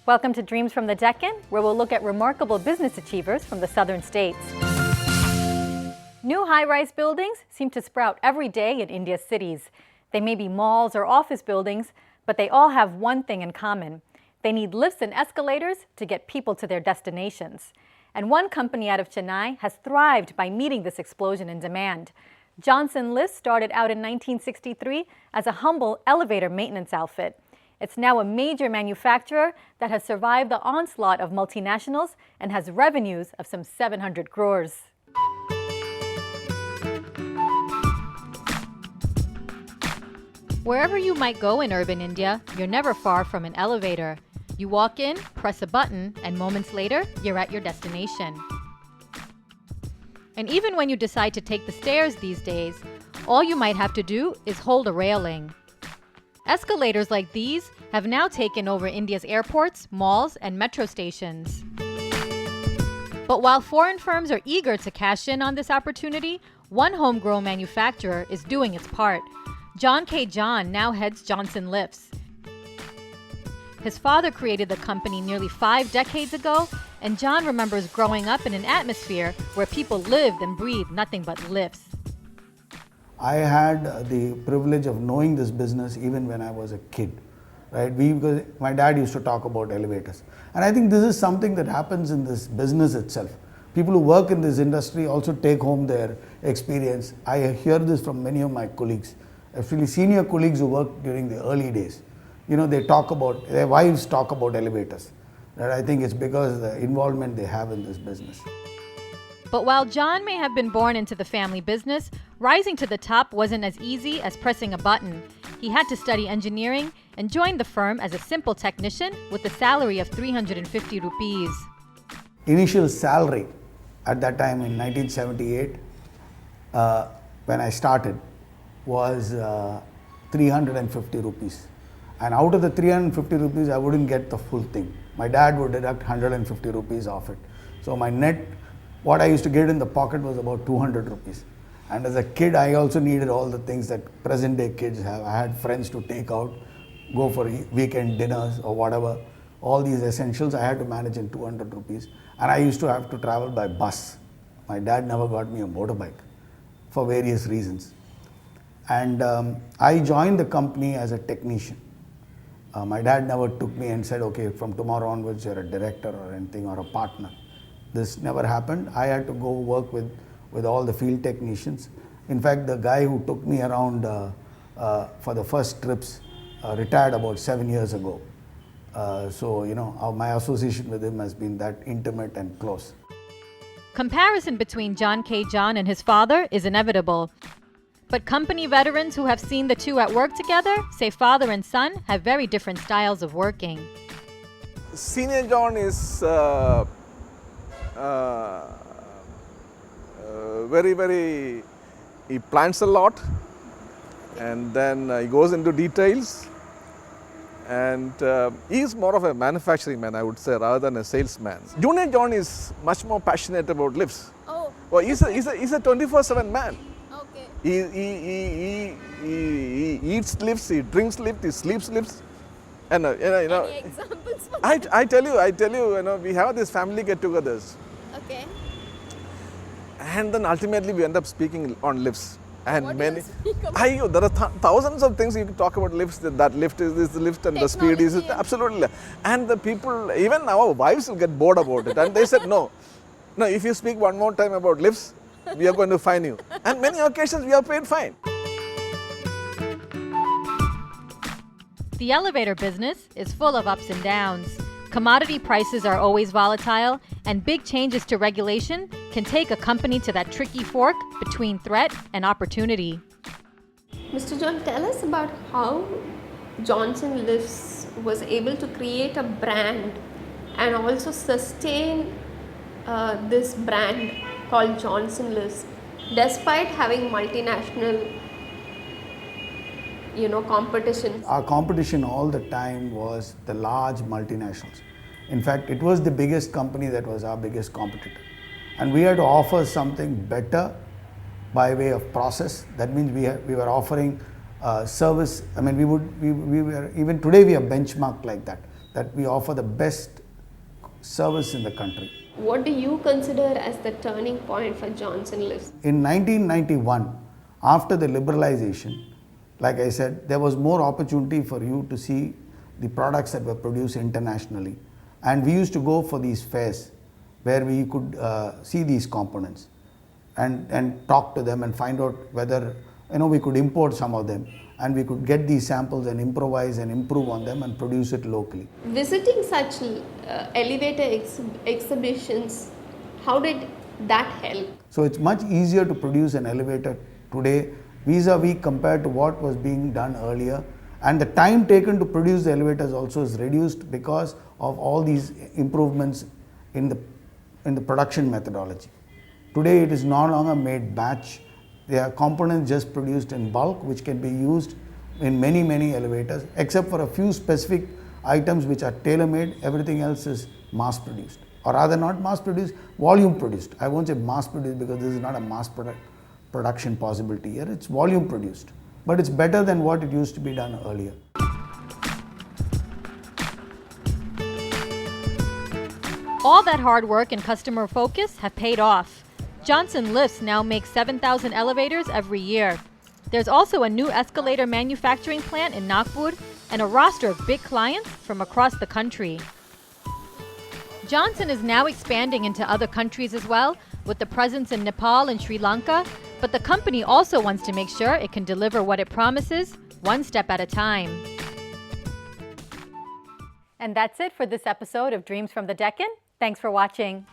Welcome to Dreams from the Deccan, where we'll look at remarkable business achievers from the southern states. New high-rise buildings seem to sprout every day in India's cities. They may be malls or office buildings, but they all have one thing in common. They need lifts and escalators to get people to their destinations. And one company out of Chennai has thrived by meeting this explosion in demand. Johnson Lifts started out in 1963 as a humble elevator maintenance outfit. It's now a major manufacturer that has survived the onslaught of multinationals and has revenues of some 700 crores. Wherever you might go in urban India, you're never far from an elevator. You walk in, press a button, and moments later, you're at your destination. And even when you decide to take the stairs these days, all you might have to do is hold a railing. Escalators like these have now taken over India's airports, malls, and metro stations. But while foreign firms are eager to cash in on this opportunity, one homegrown manufacturer is doing its part. John K. John now heads Johnson Lifts. His father created the company nearly 5 decades ago, and John remembers growing up in an atmosphere where people lived and breathed nothing but lifts. I had the privilege of knowing this business even when I was a kid, right? Because my dad used to talk about elevators. And I think this is something that happens in this business itself. People who work in this industry also take home their experience. I hear this from many of my colleagues, especially senior colleagues who worked during the early days. You know, they talk about, their wives talk about elevators. Right? I think it's because of the involvement they have in this business. But while John may have been born into the family business, rising to the top wasn't as easy as pressing a button. He had to study engineering and joined the firm as a simple technician with a salary of 350 rupees. Initial salary at that time in 1978, when I started, was 350 rupees. And out of the 350 rupees, I wouldn't get the full thing. My dad would deduct 150 rupees off it. So my net, what I used to get in the pocket was about 200 rupees. And as a kid, I also needed all the things that present day kids have. I had friends to take out, go for weekend dinners or whatever. All these essentials I had to manage in 200 rupees. And I used to have to travel by bus. My dad never got me a motorbike for various reasons. And I joined the company as a technician. My dad never took me and said, okay, from tomorrow onwards you're a director or anything or a partner. This never happened. I had to go work with all the field technicians. In fact, the guy who took me around for the first trips retired about 7 years ago. So, you know, my association with him has been that intimate and close. Comparison between John K. John and his father is inevitable. But company veterans who have seen the two at work together say father and son have very different styles of working. Senior John is he plans a lot, and then he goes into details, and he is more of a manufacturing man, I would say, rather than a salesman. Junior John is much more passionate about lifts. Oh. Well, he's a 24/7 man. Okay. He eats lifts, he drinks lifts, he sleeps lifts, and Any examples for that? I tell you, we have these family get-togethers. Okay. And then ultimately we end up speaking on lifts. And What do you speak about? there are thousands of things you can talk about lifts. That lift is this lift, and the speed is Technology and- absolutely. And the people, even our wives, will get bored about it. And they said, no, if you speak one more time about lifts, we are going to fine you. And many occasions we are paid fine. The elevator business is full of ups and downs. Commodity prices are always volatile, and big changes to regulation can take a company to that tricky fork between threat and opportunity. Mr. John, tell us about how Johnson Lifts was able to create a brand and also sustain this brand called Johnson Lifts despite having multinational competition. Our competition all the time was the large multinationals. In fact, it was the biggest company that was our biggest competitor. And we had to offer something better by way of process. That means we were offering service. I mean, we were, even today we are benchmarked like that. that we offer the best service in the country. What do you consider as the turning point for Johnson Lifts? In 1991, after the liberalization, like I said, there was more opportunity for you to see the products that were produced internationally. And we used to go for these fairs where we could see these components and talk to them and find out whether we could import some of them and we could get these samples and improvise and improve on them and produce it locally. Visiting such elevator exhibitions, how did that help? So it's much easier to produce an elevator today vis-a-vis compared to what was being done earlier, and the time taken to produce the elevators also is reduced because of all these improvements in the production methodology. Today it is no longer made batch. They are components just produced in bulk, which can be used in many elevators, except for a few specific items which are tailor-made. Everything else is mass-produced, or rather not mass-produced, volume-produced. I won't say mass-produced because this is not a mass production possibility here. It's volume-produced, but it's better than what it used to be done earlier. All that hard work and customer focus have paid off. Johnson Lifts now makes 7,000 elevators every year. There's also a new escalator manufacturing plant in Nagpur and a roster of big clients from across the country. Johnson is now expanding into other countries as well, with the presence in Nepal and Sri Lanka, but the company also wants to make sure it can deliver what it promises, one step at a time. And that's it for this episode of Dreams from the Deccan. Thanks for watching.